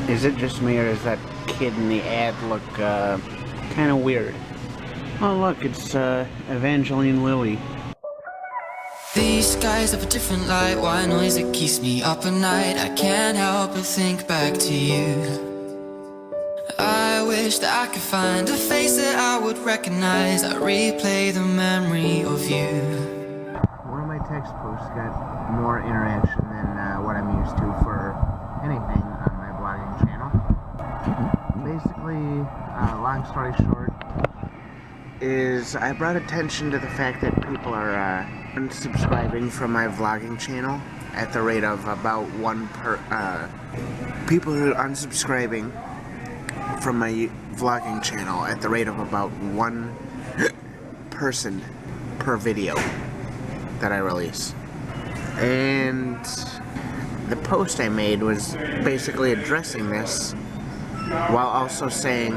Is it just me, or does that kid in the ad look kind of weird? Oh look, it's Evangeline Lilly. These skies have a different light, white noise that keeps me up at night. I can't help but think back to you. I wish that I could find a face that I would recognize. I replay the memory of you. One of my text posts got more interaction than what I'm used to for anything on my blogging channel. Basically, long story short, is I brought attention to the fact that people are unsubscribing from my vlogging channel at the rate of about people who are unsubscribing from my vlogging channel at the rate of about one person per video that I release. And the post I made was basically addressing this while also saying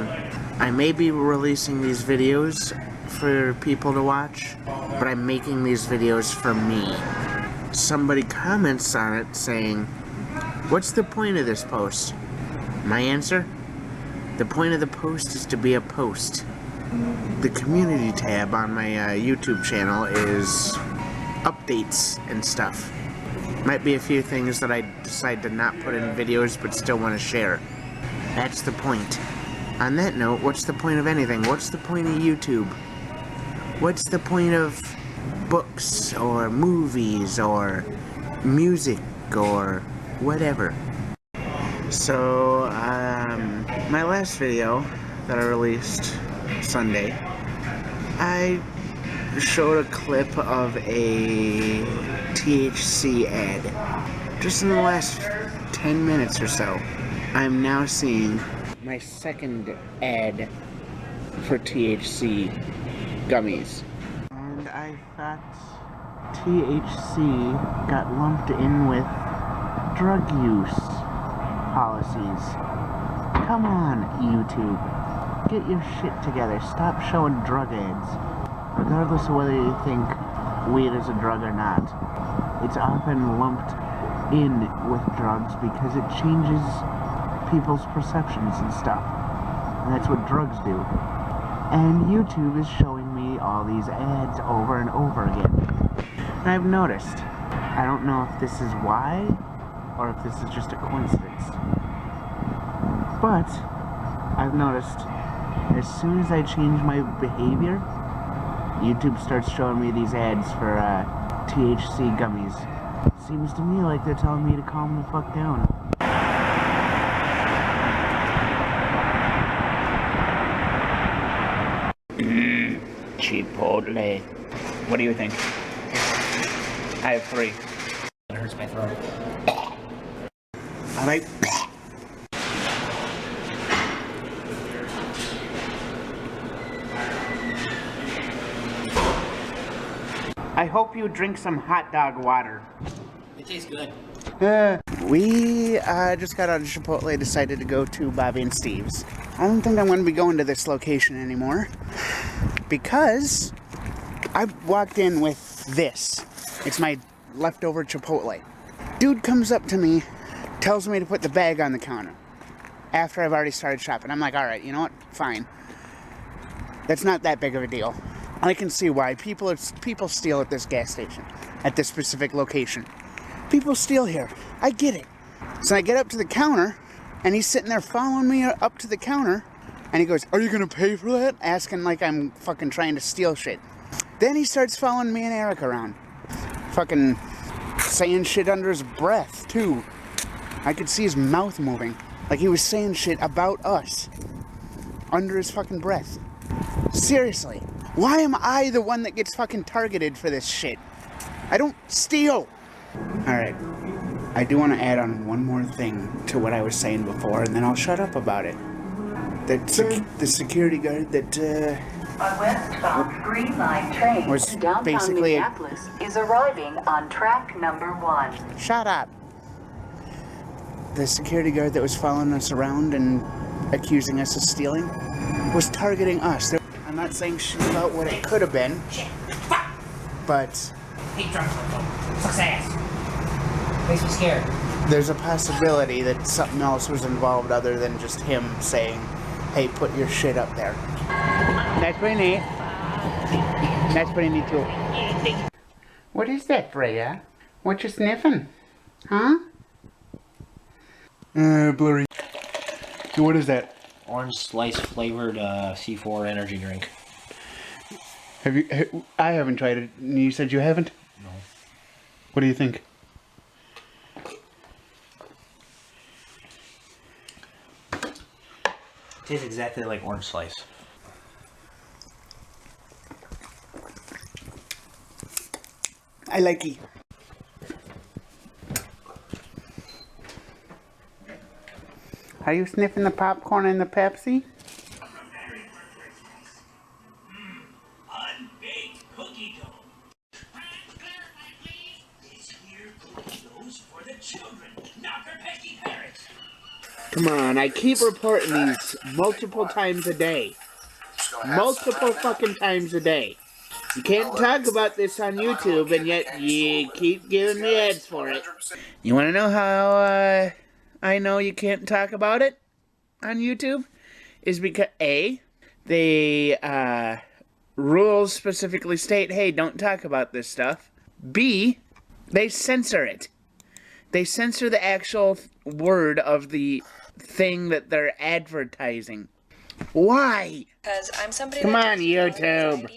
I may be releasing these videos for people to watch, but I'm making these videos for me. Somebody comments on it saying, "What's the point of this post?" My answer? The point of the post is to be a post. The community tab on my YouTube channel is updates and stuff. Might be a few things that I decide to not put in videos but still want to share. That's the point. On that note, what's the point of anything? What's the point of YouTube? What's the point of books or movies or music or whatever? So, my last video that I released Sunday, I showed a clip of a THC ad. Just in the last 10 minutes or so, I'm now seeing my second ad for THC gummies. And I thought THC got lumped in with drug use policies. Come on, YouTube. Get your shit together. Stop showing drug ads. Regardless of whether you think weed is a drug or not, it's often lumped in with drugs because it changes people's perceptions and stuff. And that's what drugs do. And YouTube is showing me all these ads over and over again. And I've noticed. I don't know if this is why, or if this is just a coincidence. But I've noticed as soon as I change my behavior, YouTube starts showing me these ads for THC gummies. Seems to me like they're telling me to calm the fuck down. Chipotle. What do you think? I have 3. It hurts my throat. Alright. I hope you drink some hot dog water. It tastes good. We just got out of Chipotle, decided to go to Bobby and Steve's. I don't think I'm going to be going to this location anymore because I walked in with this. It's my leftover Chipotle. Dude comes up to me, tells me to put the bag on the counter after I've already started shopping. I'm like, alright, you know what? Fine. That's not that big of a deal. I can see why people steal at this gas station, at this specific location. People steal here. I get it. So I get up to the counter, and he's sitting there following me up to the counter, and he goes, "Are you gonna pay for that?" Asking like I'm fucking trying to steal shit. Then he starts following me and Eric around. Fucking saying shit under his breath, too. I could see his mouth moving. Like he was saying shit about us. Under his fucking breath. Seriously. Why am I the one that gets fucking targeted for this shit? I don't steal. Alright. I do want to add on one more thing to what I was saying before, and then I'll shut up about it. The security guard that, A westbound Green Line train was to downtown basically Minneapolis is arriving on track number 1. Shut up. The security guard that was following us around and accusing us of stealing was targeting us. I'm not saying shit about what it could have been, but... Hey, drunk. Sucks ass. Makes me scared. there's a possibility that something else was involved other than just him saying, hey, put your shit up there. That's pretty neat. That's pretty neat too. What is that, Freya? What you sniffing? Huh? Blurry. What is that? Orange slice flavored C4 energy drink. Have you? I haven't tried it. You said you haven't? No. What do you think? Tastes exactly like orange slice. I like it. Are you sniffing the popcorn and the Pepsi? Unbaked cookie dough. Clarify, please. This here cookie dough's for the children, not for pesky parents. Come on, I keep reporting these multiple times a day. Multiple fucking times a day. You can't talk about this on YouTube, and yet you keep giving me ads for it. You wanna know how, I know you can't talk about it on YouTube? Is because A, they rules specifically state, hey, don't talk about this stuff. B, they censor it. They censor the actual word of the thing that they're advertising. Why? Because I'm somebody. Come that on, YouTube.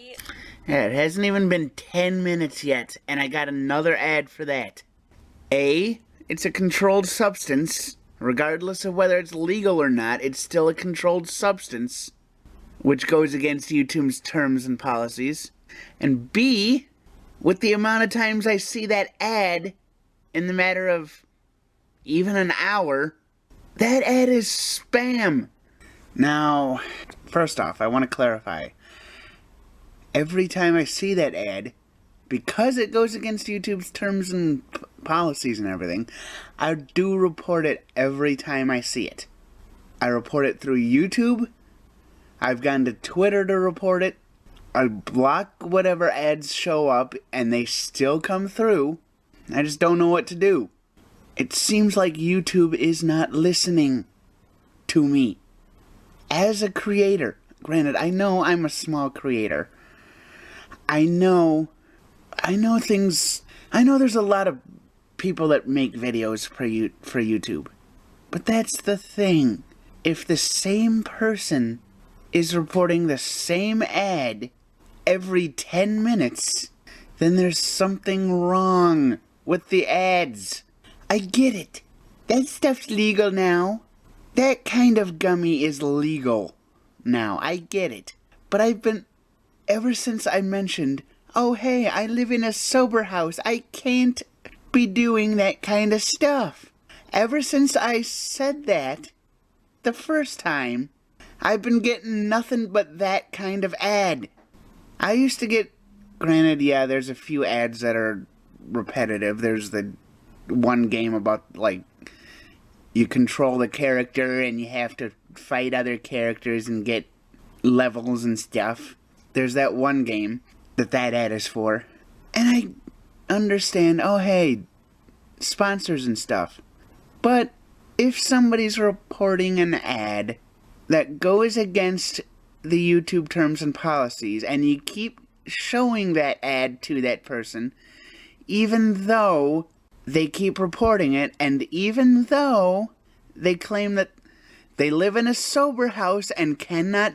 Yeah, it hasn't even been 10 minutes yet, and I got another ad for that. A, it's a controlled substance. Regardless of whether it's legal or not, it's still a controlled substance, which goes against YouTube's terms and policies. And B, with the amount of times I see that ad in the matter of even an hour, that ad is spam. Now, first off, I want to clarify. Every time I see that ad, because it goes against YouTube's terms and policies and everything, I do report it every time I see it. I report it through YouTube. I've gone to Twitter to report it. I block whatever ads show up, and they still come through. I just don't know what to do. It seems like YouTube is not listening to me. As a creator, granted, I know I'm a small creator. I know things. I know there's a lot of people that make videos for YouTube. But that's the thing. If the same person is reporting the same ad every 10 minutes, then there's something wrong with the ads. I get it. That stuff's legal now. That kind of gummy is legal now. I get it. But I've been... Ever since I mentioned, oh hey, I live in a sober house, I can't be doing that kind of stuff. Ever since I said that the first time, I've been getting nothing but that kind of ad. I used to get, granted, yeah, there's a few ads that are repetitive. There's the one game about, like, you control the character and you have to fight other characters and get levels and stuff. There's that one game that ad is for. And I understand, oh hey, sponsors and stuff. But if somebody's reporting an ad that goes against the YouTube terms and policies, and you keep showing that ad to that person, even though they keep reporting it, and even though they claim that they live in a sober house and cannot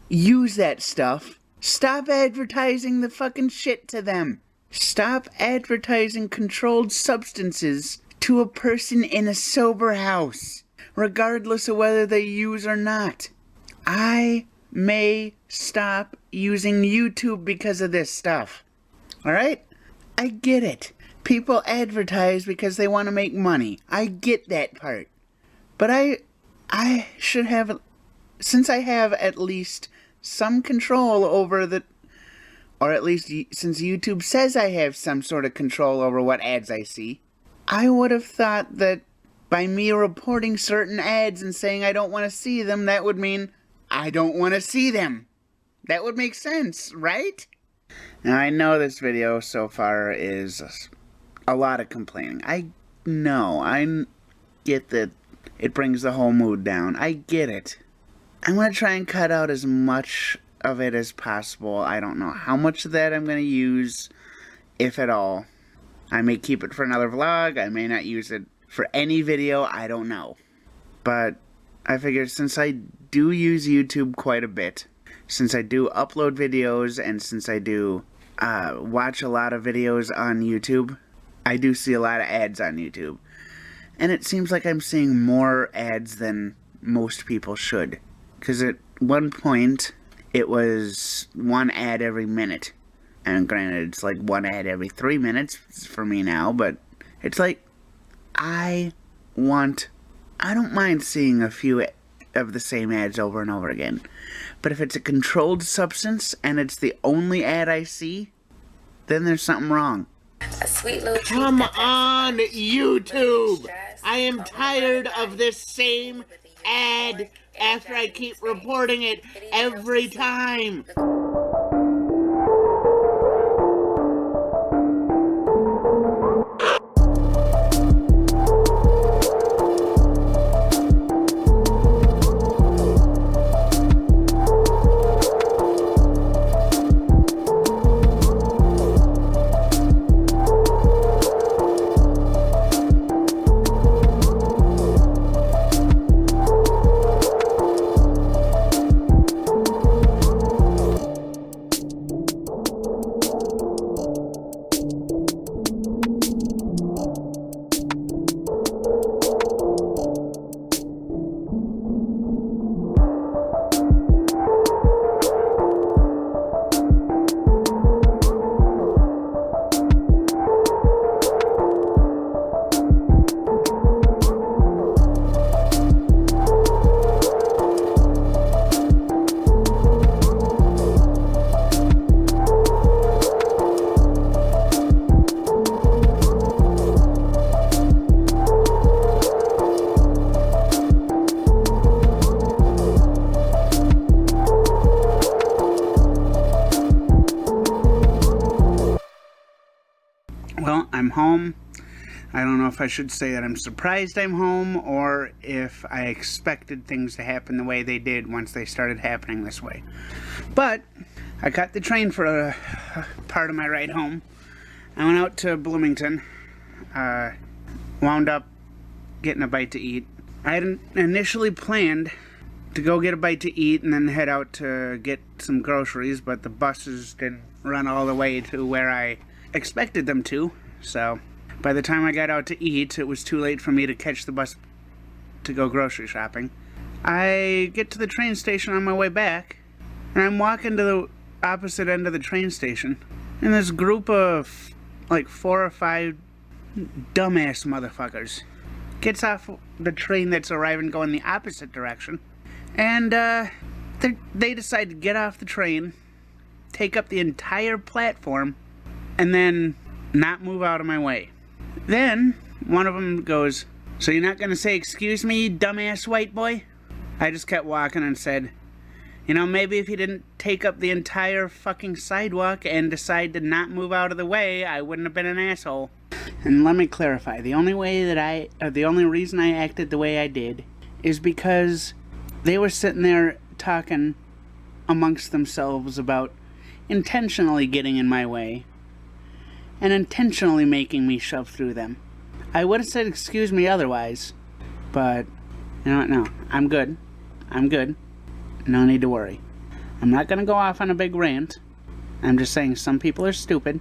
use that stuff, stop advertising the fucking shit to them. Stop advertising controlled substances to a person in a sober house, regardless of whether they use or not. I may stop using YouTube because of this stuff. Alright? I get it. People advertise because they want to make money. I get that part. But I should have, since I have at least some control over the, or at least since YouTube says I have some sort of control over what ads I see, I would have thought that by me reporting certain ads and saying I don't want to see them, that would mean I don't want to see them. That would make sense, right? Now I know this video so far is a lot of complaining. no, I get that it brings the whole mood down. I get it. I'm going to try and cut out as much of it as possible. I don't know how much of that I'm going to use, if at all. I may keep it for another vlog. I may not use it for any video. I don't know. But I figured since I do use YouTube quite a bit, since I do upload videos, and since I do watch a lot of videos on YouTube, I do see a lot of ads on YouTube. And it seems like I'm seeing more ads than most people should. Because at one point, it was one ad every minute. And granted, it's like one ad every 3 minutes for me now, but it's like, I don't mind seeing a few of the same ads over and over again. But if it's a controlled substance and it's the only ad I see, then there's something wrong. A sweet little treat. Come on, YouTube! I am tired of this same ad after I keep reporting it every time. Well, I'm home. I don't know if I should say that I'm surprised I'm home, or if I expected things to happen the way they did once they started happening this way. But I got the train for a part of my ride home. I went out to Bloomington, wound up getting a bite to eat. I had initially planned to go get a bite to eat and then head out to get some groceries, but the buses didn't run all the way to where I expected them to, so by the time I got out to eat, it was too late for me to catch the bus to go grocery shopping. I get to the train station on my way back, and I'm walking to the opposite end of the train station, and this group of like 4 or 5 dumbass motherfuckers gets off the train that's arriving going the opposite direction, and they decide to get off the train, take up the entire platform, and then not move out of my way. Then one of them goes, "So you're not going to say excuse me, dumbass white boy?" I just kept walking and said, "You know, maybe if you didn't take up the entire fucking sidewalk and decide to not move out of the way, I wouldn't have been an asshole." And let me clarify, the only reason I acted the way I did is because they were sitting there talking amongst themselves about intentionally getting in my way and intentionally making me shove through them. I would have said excuse me otherwise, but you know what, no, I'm good. I'm good. No need to worry. I'm not gonna go off on a big rant. I'm just saying some people are stupid.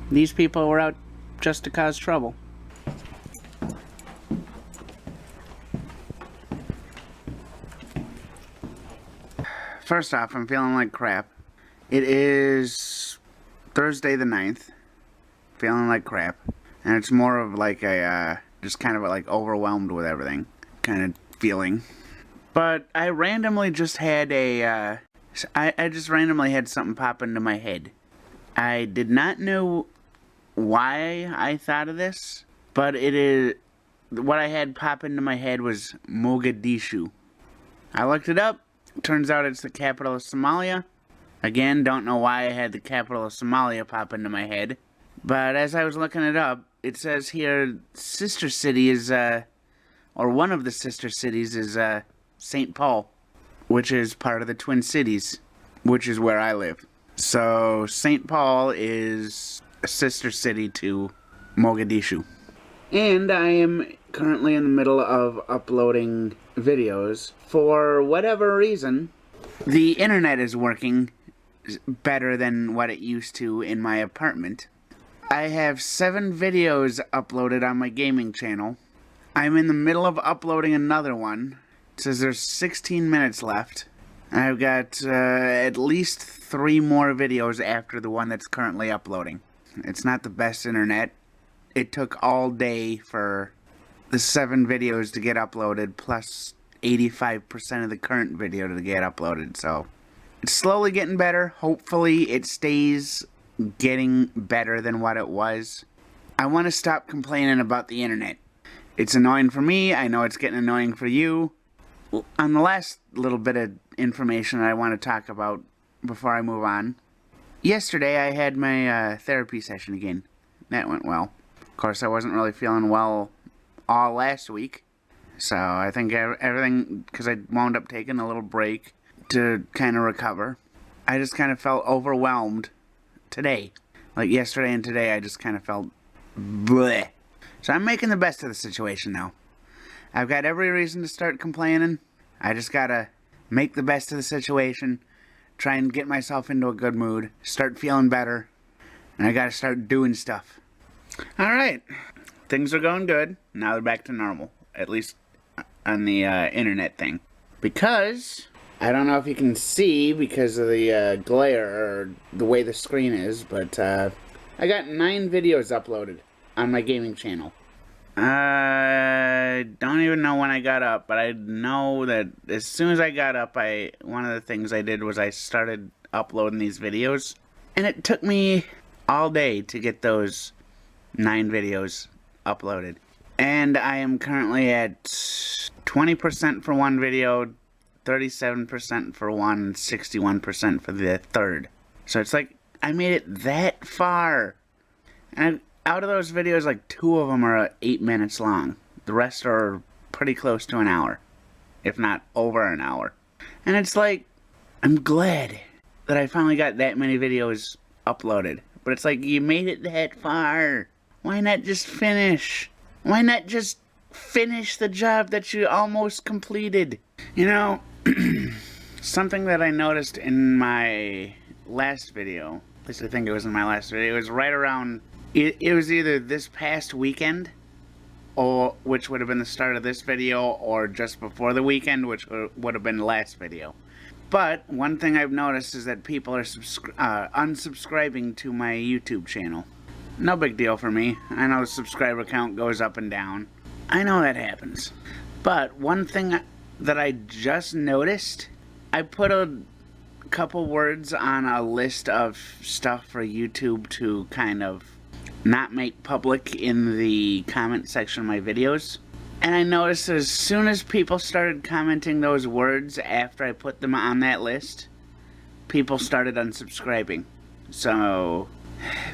These people were out just to cause trouble. First off, I'm feeling like crap. It is Thursday the 9th. Feeling like crap. And it's more of like a, just kind of like overwhelmed with everything kind of feeling. But I randomly just had I just randomly had something pop into my head. I did not know why I thought of this, but what I had pop into my head was Mogadishu. I looked it up. Turns out it's the capital of Somalia. Again, don't know why I had the capital of Somalia pop into my head. But as I was looking it up, it says here sister city is, or one of the sister cities is, St. Paul, which is part of the Twin Cities, which is where I live. So, St. Paul is a sister city to Mogadishu. And I am currently in the middle of uploading videos. For whatever reason, the internet is working better than what it used to in my apartment. I have 7 videos uploaded on my gaming channel. I'm in the middle of uploading another one. It says there's 16 minutes left. I've got at least 3 more videos after the one that's currently uploading. It's not the best internet. It took all day for the 7 videos to get uploaded, plus 85% of the current video to get uploaded, so it's slowly getting better. Hopefully it stays getting better than what it was. I want to stop complaining about the internet. It's annoying for me. I know it's getting annoying for you. On the last little bit of information I want to talk about before I move on. Yesterday I had my therapy session again. That went well. Of course, I wasn't really feeling well all last week. So I think everything, because I wound up taking a little break to kind of recover. I just kind of felt overwhelmed today. Like yesterday and today, I just kind of felt bleh. So I'm making the best of the situation now. I've got every reason to start complaining. I just gotta make the best of the situation, try and get myself into a good mood, start feeling better, and I gotta start doing stuff. Alright, things are going good. Now they're back to normal, at least on the internet thing. Because, I don't know if you can see because of the glare or the way the screen is, but I got 9 videos uploaded on my gaming channel. I don't even know when I got up, but I know that as soon as I got up, one of the things I did was I started uploading these videos. And it took me all day to get those 9 videos uploaded. And I am currently at 20% for one video, 37% for one, 61% for the third. So it's like, I made it that far. And out of those videos, like 2 of them are 8 minutes long. The rest are pretty close to an hour, if not over an hour. And it's like, I'm glad that I finally got that many videos uploaded. But it's like, you made it that far. Why not just finish? Why not just finish the job that you almost completed? You know, something that I noticed in my last video, at least I think it was in my last video, it was right around, it was either this past weekend, or which would have been the start of this video, or just before the weekend, which would have been the last video. But one thing I've noticed is that people are unsubscribing to my YouTube channel. No big deal for me. I know the subscriber count goes up and down. I know that happens. But one thing that I just noticed, I put a couple words on a list of stuff for YouTube to kind of not make public in the comment section of my videos. And I noticed as soon as people started commenting those words after I put them on that list, people started unsubscribing. So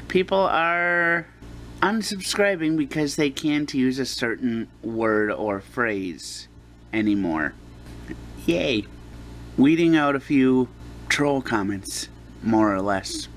people are unsubscribing because they can't use a certain word or phrase anymore. Yay. Weeding out a few troll comments, more or less.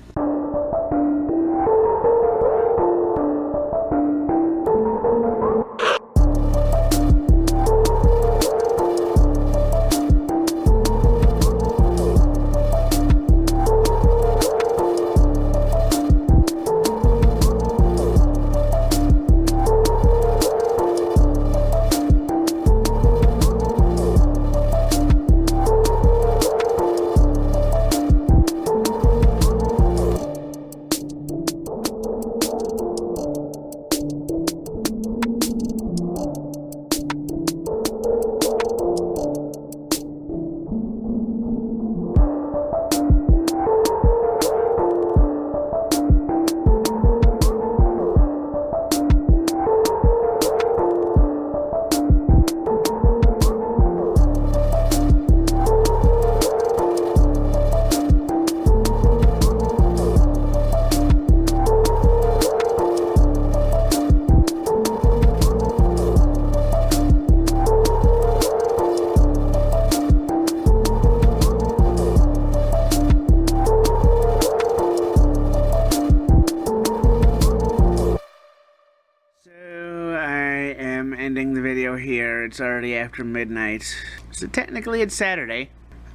it's already after midnight. So technically it's Saturday.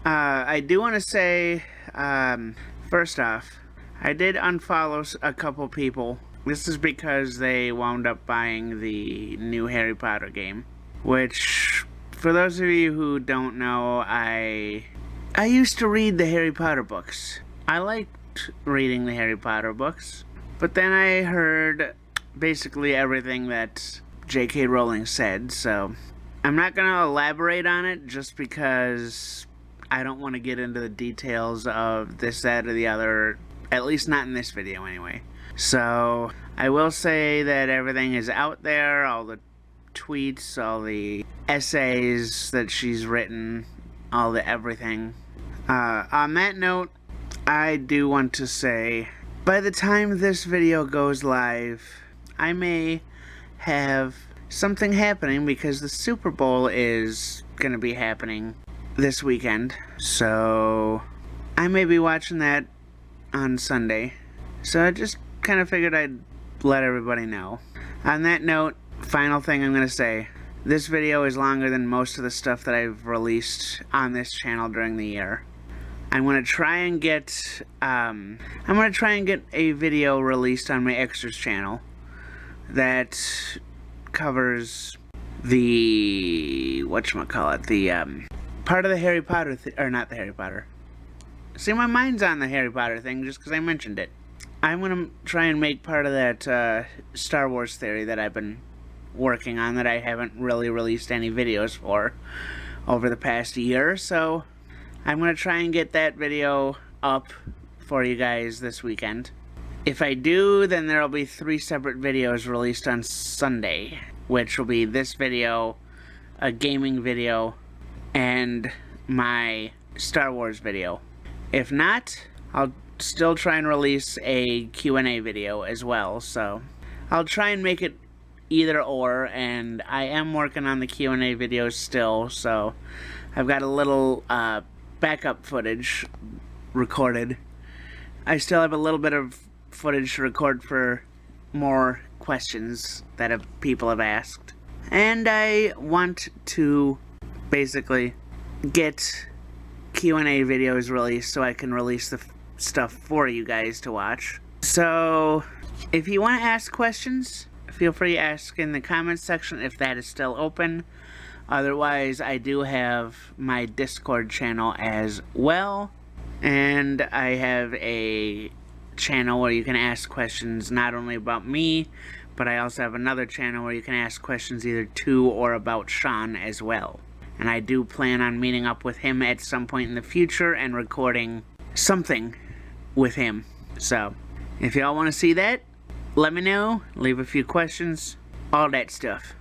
I do want to say, first off, I did unfollow a couple people. This is because they wound up buying the new Harry Potter game. Which, for those of you who don't know, I used to read the Harry Potter books. I liked reading the Harry Potter books. But then I heard basically everything that J.K. Rowling said, so I'm not going to elaborate on it just because I don't want to get into the details of this, that, or the other, at least not in this video anyway. So I will say that everything is out there, all the tweets, all the essays that she's written, all the everything. On that note, I do want to say, by the time this video goes live, I may have something happening because the Super Bowl is going to be happening this weekend. So I may be watching that on Sunday. So I just kind of figured I'd let everybody know. On that note, final thing I'm going to say, this video is longer than most of the stuff that I've released on this channel during the year. I'm going to try and get a video released on my Extras channel that covers the, whatchamacallit, the, part of the Harry Potter, or not the Harry Potter. See, my mind's on the Harry Potter thing just because I mentioned it. I'm going to try and make part of that Star Wars theory that I've been working on that I haven't really released any videos for over the past year, so I'm going to try and get that video up for you guys this weekend. If I do, then there will be 3 separate videos released on Sunday, which will be this video, a gaming video, and my Star Wars video. If not, I'll still try and release a Q&A video as well, so I'll try and make it either or, and I am working on the Q&A videos still, so I've got a little backup footage recorded. I still have a little bit of footage to record for more questions that people have asked, and I want to basically get Q&A videos released so I can release the stuff for you guys to watch. So if you want to ask questions, feel free to ask in the comments section if that is still open. Otherwise, I do have my Discord channel as well, and I have a channel where you can ask questions not only about me, but I also have another channel where you can ask questions either to or about Sean as well. And I do plan on meeting up with him at some point in the future and recording something with him. So, if y'all want to see that, let me know, leave a few questions, all that stuff.